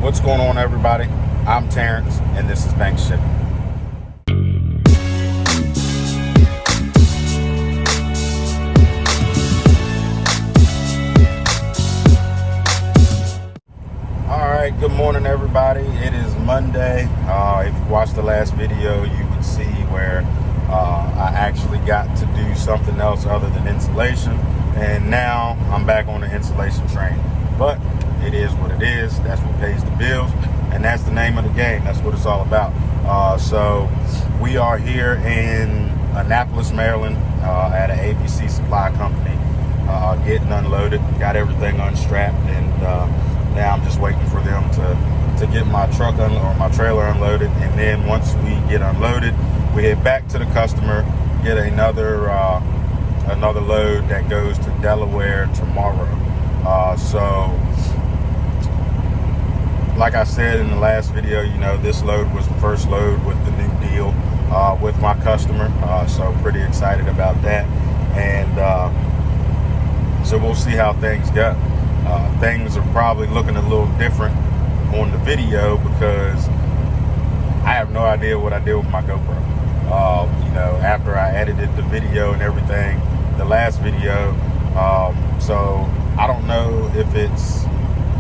What's going on, everybody? I'm Terrence, and this is Bank Shipping. All right, good morning, everybody. It is Monday. If you watched the last video, you would see where I actually got to do something else other than insulation, and now I'm back on the insulation train. But it is what it is. That's what pays the bills, and that's the name of the game. That's what it's all about. So we are here in Annapolis, Maryland, at an ABC supply company, getting unloaded. Got everything unstrapped, and now I'm just waiting for them to get my truck or my trailer unloaded. And then once we get unloaded, we head back to the customer, get another load that goes to Delaware tomorrow. So like I said in the last video, this load was the first load with the new deal with my customer. So pretty excited about that. And so we'll see how things go. Things are probably looking a little different on the video because I have no idea what I did with my GoPro. After I edited the video and everything, the last video, so I don't know if it's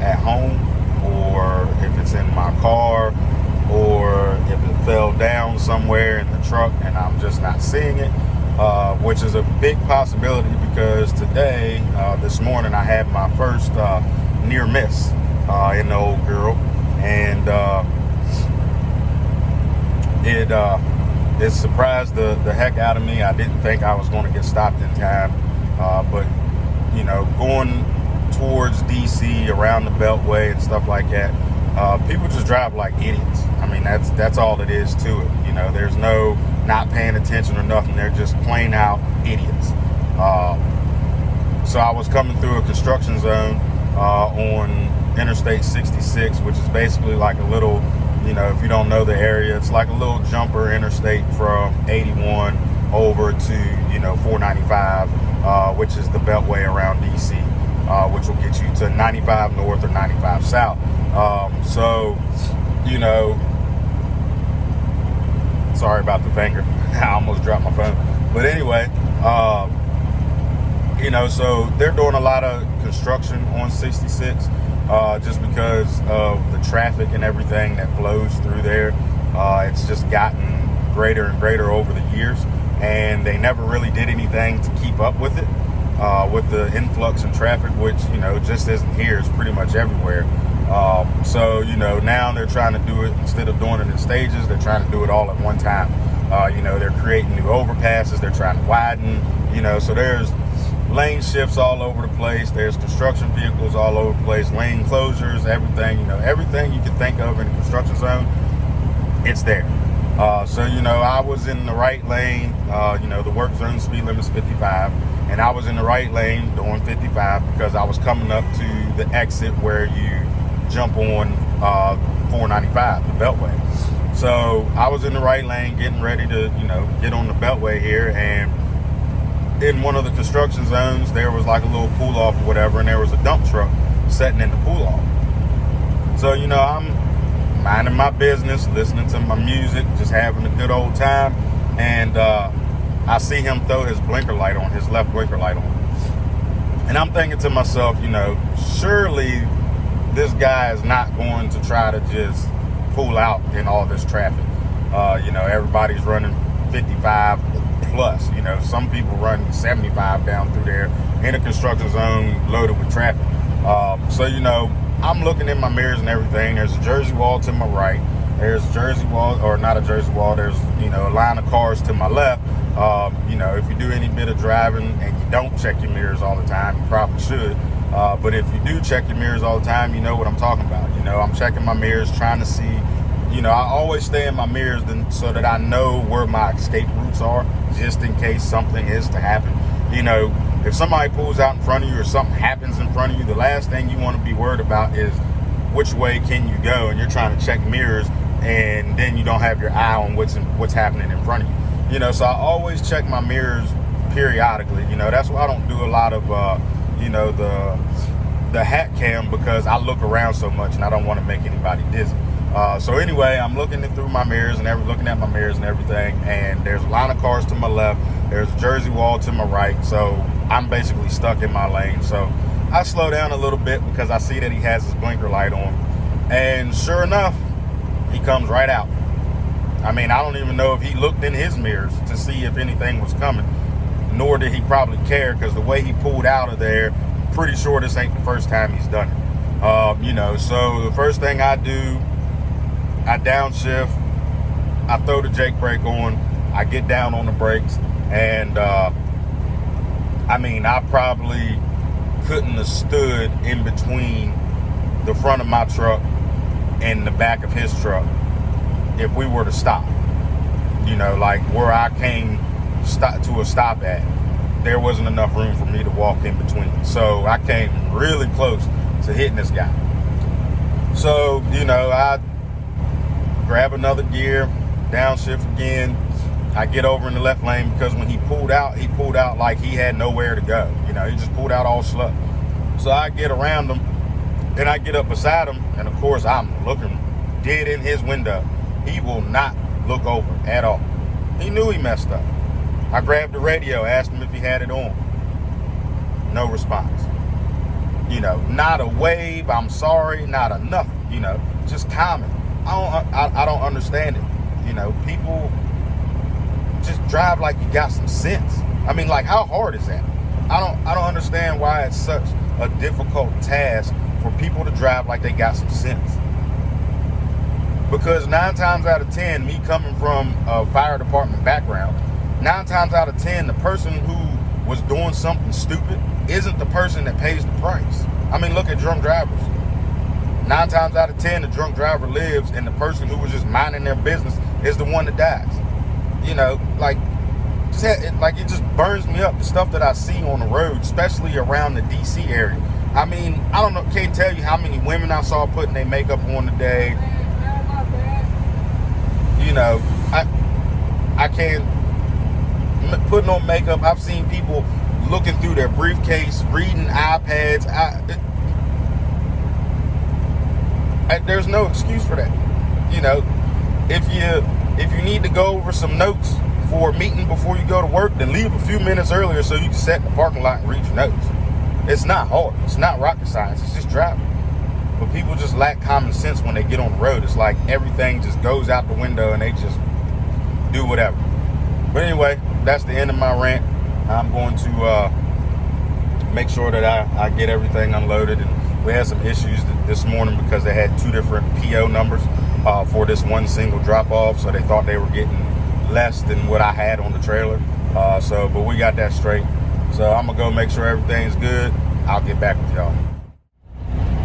at home or if it's in my car or if it fell down somewhere in the truck and I'm just not seeing it, which is a big possibility because today, this morning, I had my first near miss in the old girl, and it surprised the heck out of me. I didn't think I was going to get stopped in time, but going towards DC around the Beltway and stuff like that, people just drive like idiots. I mean, that's all it is to it. There's no not paying attention or nothing. They're just plain out idiots. So I was coming through a construction zone on Interstate 66, which is basically like a little, if you don't know the area, it's like a little jumper interstate from 81 over to 495, which is the Beltway around DC, which will get you to 95 North or 95 South. Sorry about the finger. I almost dropped my phone. But anyway, so they're doing a lot of construction on 66 just because of the traffic and everything that flows through there. It's just gotten greater and greater over the years, and they never really did anything to keep up with it, with the influx in traffic, which, just isn't here. It's pretty much everywhere. So now they're trying to do it, instead of doing it in stages, they're trying to do it all at one time. They're creating new overpasses, they're trying to widen, so there's lane shifts all over the place, there's construction vehicles all over the place, lane closures, everything, everything you can think of in a construction zone, it's there. So I was in the right lane, the work zone speed limit is 55, and I was in the right lane doing 55 because I was coming up to the exit where you jump on 495, the Beltway. So I was in the right lane getting ready to, get on the Beltway here, and in one of the construction zones, there was like a little pull off or whatever, and there was a dump truck sitting in the pull off. So, I'm minding my business, listening to my music, just having a good old time, and I see him throw his blinker light on, his left blinker light on. And I'm thinking to myself, surely this guy is not going to try to just pull out in all this traffic. Everybody's running 55 plus. Some people run 75 down through there in a construction zone loaded with traffic. So I'm looking in my mirrors and everything. There's a Jersey wall to my right. There's a Jersey wall, or not a Jersey wall. There's a line of cars to my left. If you do any bit of driving and you don't check your mirrors all the time, you probably should. But if you do check your mirrors all the time, you know what I'm talking about. I'm checking my mirrors, trying to see. I always stay in my mirrors so that I know where my escape routes are, just in case something is to happen. If somebody pulls out in front of you or something happens in front of you, the last thing you want to be worried about is which way can you go, and you're trying to check mirrors, and then you don't have your eye on what's happening in front of you. So I always check my mirrors periodically. That's why I don't do a lot of the hat cam because I look around so much and I don't want to make anybody dizzy. So anyway, I'm looking through my mirrors and looking at my mirrors and everything, and there's a line of cars to my left, there's a Jersey wall to my right, so I'm basically stuck in my lane. So I slow down a little bit because I see that he has his blinker light on, and sure enough, he comes right out. I mean, I don't even know if he looked in his mirrors to see if anything was coming, nor did he probably care, because the way he pulled out of there, pretty sure this ain't the first time he's done it. So the first thing I do, I downshift, I throw the Jake brake on, I get down on the brakes, and I probably couldn't have stood in between the front of my truck and the back of his truck if we were to stop. Like where I came to a stop at, there wasn't enough room for me to walk in between. So I came really close to hitting this guy. So, I grab another gear, downshift again. I get over in the left lane because when he pulled out like he had nowhere to go. He just pulled out all slow. So I get around him and I get up beside him, and of course I'm looking dead in his window. He will not look over at all. He knew he messed up. I grabbed the radio, asked him if he had it on. No response. Not a wave, I'm sorry, not a nothing, just comment. I don't understand it. People just drive like you got some sense. I mean, like, how hard is that? I don't understand why it's such a difficult task for people to drive like they got some sense. Because 9 times out of 10, me coming from a fire department background, 9 times out of 10, the person who was doing something stupid isn't the person that pays the price. I mean, look at drunk drivers. 9 times out of 10, the drunk driver lives, and the person who was just minding their business is the one that dies. It just burns me up, the stuff that I see on the road, especially around the DC area. I mean, I don't know, can't tell you how many women I saw putting their makeup on today. I can't putting on makeup. I've seen people looking through their briefcase, reading iPads. There's no excuse for that. If you need to go over some notes for a meeting before you go to work, then leave a few minutes earlier so you can sit in the parking lot and read your notes. It's not hard. It's not rocket science. It's just driving. But people just lack common sense when they get on the road. It's like everything just goes out the window and they just do whatever. But anyway, that's the end of my rant. I'm going to make sure that I get everything unloaded. And we had some issues this morning because they had 2 different PO numbers for this one single drop-off. So they thought they were getting less than what I had on the trailer. But we got that straight. So I'm going to go make sure everything's good. I'll get back with y'all.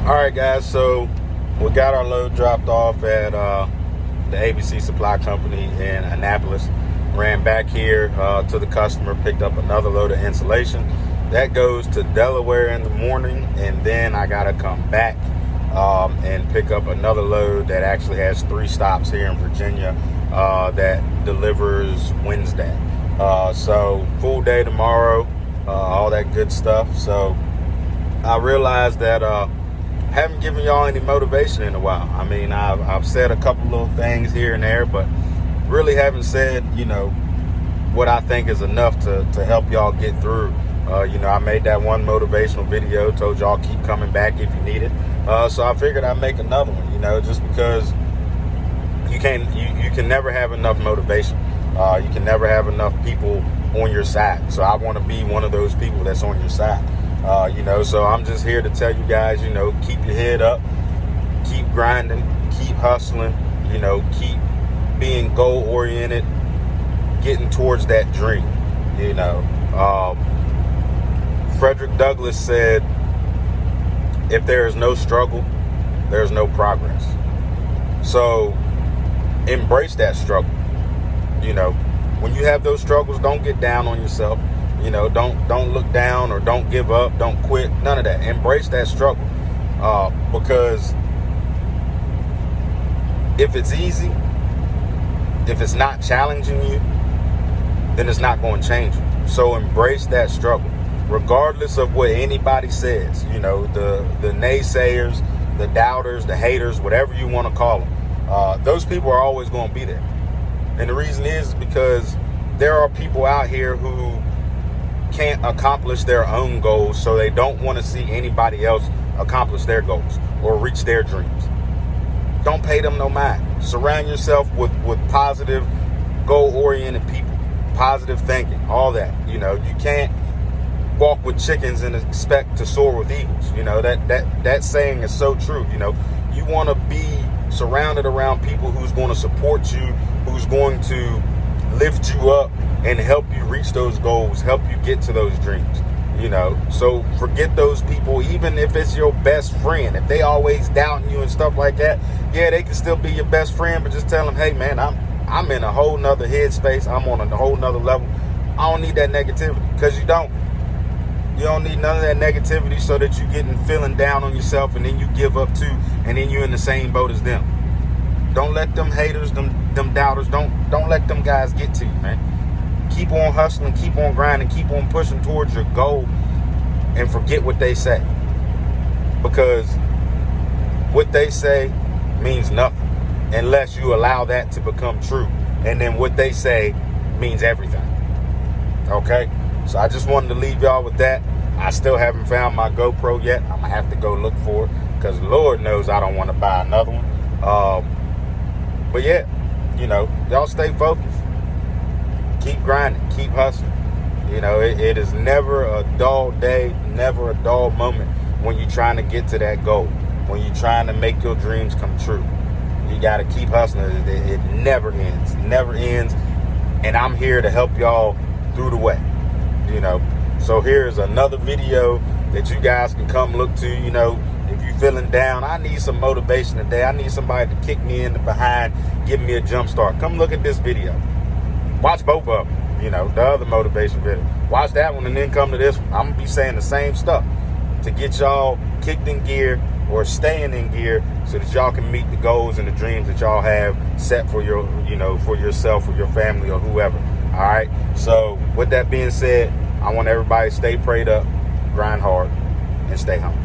All right, guys. So we got our load dropped off at the ABC Supply Company in Annapolis. Ran back here to the customer, picked up another load of insulation. That goes to Delaware in the morning, and then I got to come back and pick up another load that actually has 3 stops here in Virginia that delivers Wednesday. So full day tomorrow, all that good stuff. So I realized that haven't given y'all any motivation in a while. I mean, I've said a couple little things here and there, but really haven't said, what I think is enough to help y'all get through. I made that one motivational video, told y'all keep coming back if you need it. So I figured I'd make another one, just because you can never have enough motivation. You can never have enough people on your side. So I want to be one of those people that's on your side. So I'm just here to tell you guys, keep your head up, keep grinding, keep hustling, keep being goal oriented, getting towards that dream. Frederick Douglass said, if there is no struggle, there's no progress. So embrace that struggle. When you have those struggles, don't get down on yourself. Don't look down or don't give up, don't quit, none of that. Embrace that struggle. Because if it's easy, if it's not challenging you, then it's not going to change you. So embrace that struggle. regardless of what anybody says, you know, the naysayers, the doubters, the haters, whatever you want to call them, those people are always going to be there. And the reason is because there are people out here who can't accomplish their own goals, so they don't want to see anybody else accomplish their goals or reach their dreams. Don't pay them no mind. Surround yourself with positive, goal-oriented people, positive thinking, all that. You know, you can't walk with chickens and expect to soar with eagles. You know, that saying is so true. You know, you want to be surrounded around people who's going to support you, who's going to lift you up and help you reach those goals, help you get to those dreams. You know, so forget those people. Even if it's your best friend, if they always doubting you and stuff like that, yeah, they can still be your best friend, but just tell them, hey man, I'm in a whole nother headspace. I'm on a whole nother level. I don't need that negativity, because you don't need none of that negativity so that you getting feeling down on yourself and then you give up too, and then you're in the same boat as them. Don't let them haters, them doubters, don't let them guys get to you, man. Keep on hustling, keep on grinding, keep on pushing towards your goal, and forget what they say. Because what they say means nothing unless you allow that to become true. And then what they say means everything. Okay? So I just wanted to leave y'all with that. I still haven't found my GoPro yet. I'm going to have to go look for it, because Lord knows I don't want to buy another one. But yeah, you know, y'all stay focused. Keep grinding, keep hustling. You know, it is never a dull day, never a dull moment when you're trying to get to that goal, when you're trying to make your dreams come true. You got to keep hustling. It never ends, never ends. And I'm here to help y'all through the way, you know. So here's another video that you guys can come look to. You know, if you're feeling down, I need some motivation today. I need somebody to kick me in the behind, give me a jump start. Come look at this video. Watch both of them, you know, the other motivation video. Watch that one and then come to this one. I'm going to be saying the same stuff to get y'all kicked in gear or staying in gear so that y'all can meet the goals and the dreams that y'all have set for your, you know, for yourself or your family or whoever. All right. So with that being said, I want everybody to stay prayed up, grind hard, and stay humble.